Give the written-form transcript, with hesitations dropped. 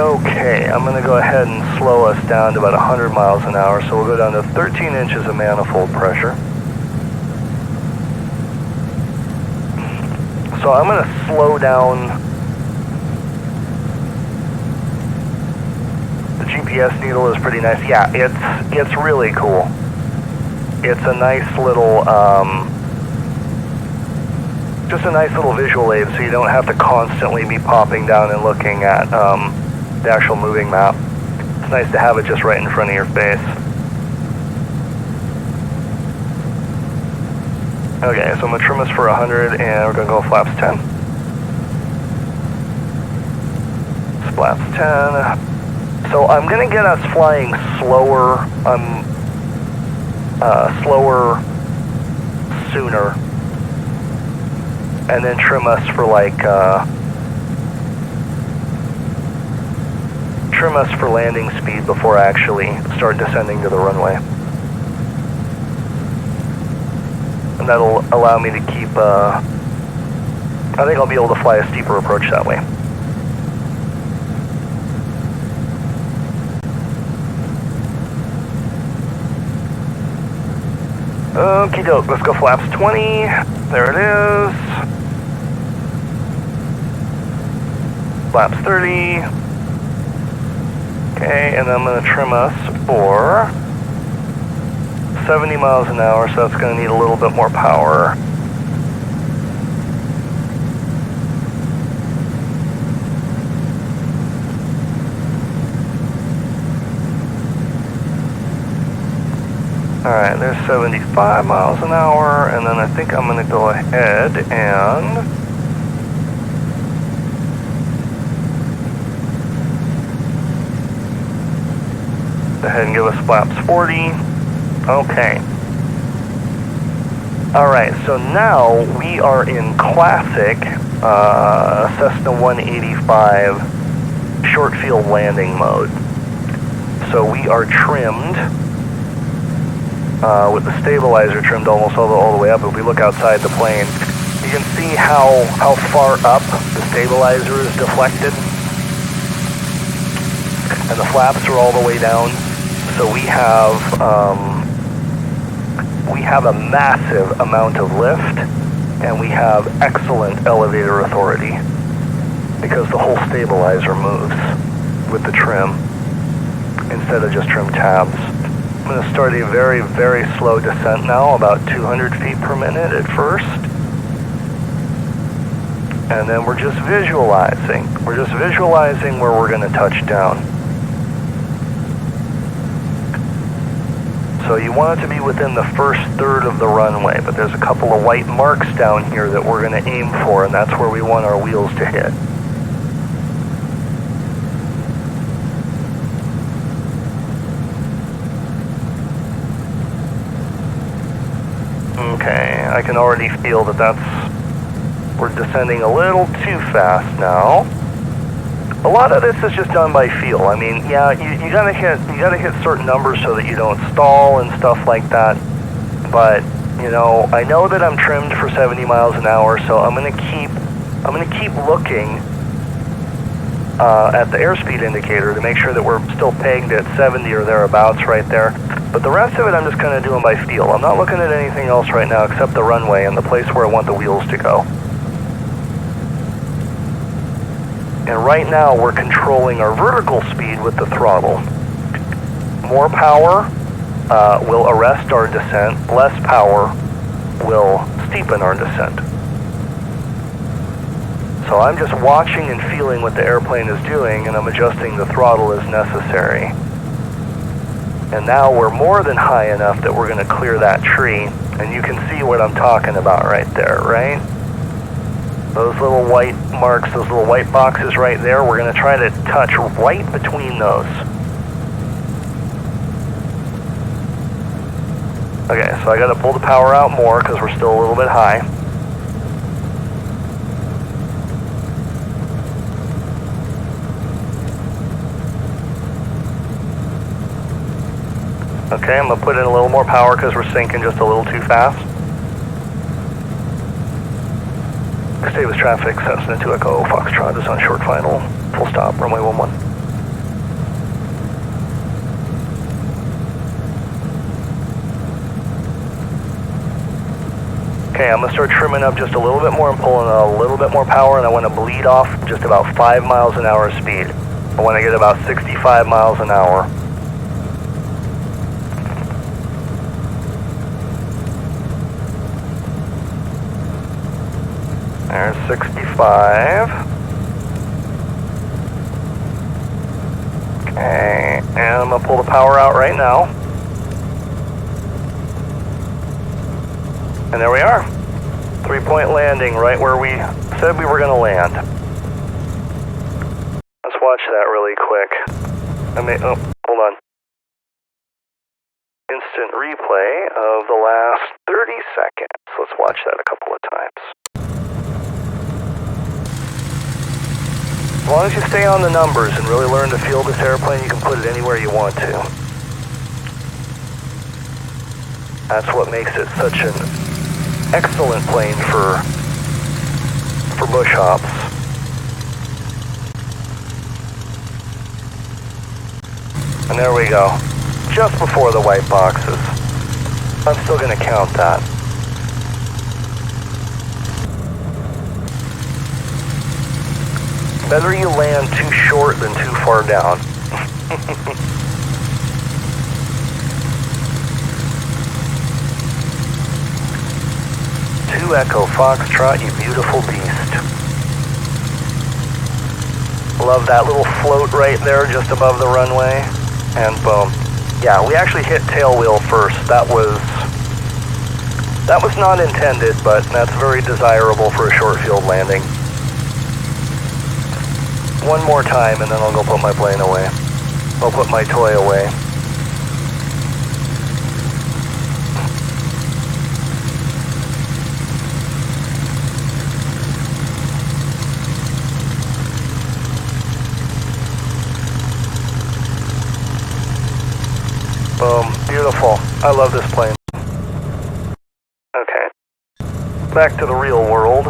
Okay, I'm going to go ahead and slow us down to about 100 miles an hour, so we'll go down to 13 inches of manifold pressure. So I'm going to slow down. The GPS needle is pretty nice. Yeah, it's really cool. It's a nice little, just a nice little visual aid, so you don't have to constantly be popping down and looking at the actual moving map. It's nice to have it just right in front of your face. Okay, so I'm going to trim us for 100, and we're going to go flaps 10. Flaps 10. So I'm going to get us flying slower, sooner, and then trim us for like, trim us for landing speed before I actually start descending to the runway. And that'll allow me to keep, I think I'll be able to fly a steeper approach that way. Okie doke, let's go flaps 20. There it is. Flaps 30. Okay, and I'm going to trim us for 70 miles an hour, so that's going to need a little bit more power. Alright, there's 75 miles an hour, and then I think I'm going to go ahead and go ahead and give us flaps 40. Okay. Alright, so now we are in classic Cessna 185 short field landing mode. So we are trimmed with the stabilizer trimmed almost all the way up. If we look outside the plane, you can see how far up the stabilizer is deflected. And the flaps are all the way down. So we have a massive amount of lift, and we have excellent elevator authority because the whole stabilizer moves with the trim instead of just trim tabs. I'm going to start a very, very slow descent now, about 200 feet per minute at first. And then we're just visualizing. We're just visualizing where we're going to touch down. So you want it to be within the first third of the runway, but there's a couple of white marks down here that we're going to aim for, and that's where we want our wheels to hit. Okay, I can already feel that we're descending a little too fast now. A lot of this is just done by feel. I mean, yeah, you gotta hit certain numbers so that you don't stall and stuff like that. But you know, I know that I'm trimmed for 70 miles an hour, so I'm gonna keep looking at the airspeed indicator to make sure that we're still pegged at 70 or thereabouts right there. But the rest of it I'm just kind of doing by feel. I'm not looking at anything else right now except the runway and the place where I want the wheels to go. And right now we're controlling our vertical speed with the throttle. More power will arrest our descent. Less power will steepen our descent. So I'm just watching and feeling what the airplane is doing, and I'm adjusting the throttle as necessary. And now we're more than high enough that we're going to clear that tree. And you can see what I'm talking about right there, right? Those little white marks, those little white boxes right there, we're going to try to touch right between those. Okay, so I got to pull the power out more because we're still a little bit high. Okay, I'm going to put in a little more power because we're sinking just a little too fast. Stay with traffic, Cessna 2 Echo Foxtrot is on short final, full stop, runway 11. Okay, I'm gonna start trimming up just a little bit more and pulling a little bit more power, and I want to bleed off just about 5 miles an hour speed. I want to get about 65 miles an hour. There's 65. Okay, and I'm gonna pull the power out right now. And there we are. 3-point landing right where we said we were gonna land. Let's watch that really quick. Oh, hold on. Instant replay of the last 30 seconds. Let's watch that a couple of times. As long as you stay on the numbers and really learn to feel this airplane, you can put it anywhere you want to. That's what makes it such an excellent plane for bush hops. And there we go. Just before the white boxes. I'm still going to count that. Better you land too short than too far down. 2 Echo Foxtrot, you beautiful beast. Love that little float right there just above the runway. And boom. Yeah, we actually hit tail wheel first. That was not intended, but that's very desirable for a short field landing. One more time and then I'll go put my plane away. I'll put my toy away. Boom. Beautiful. I love this plane. Okay. Back to the real world.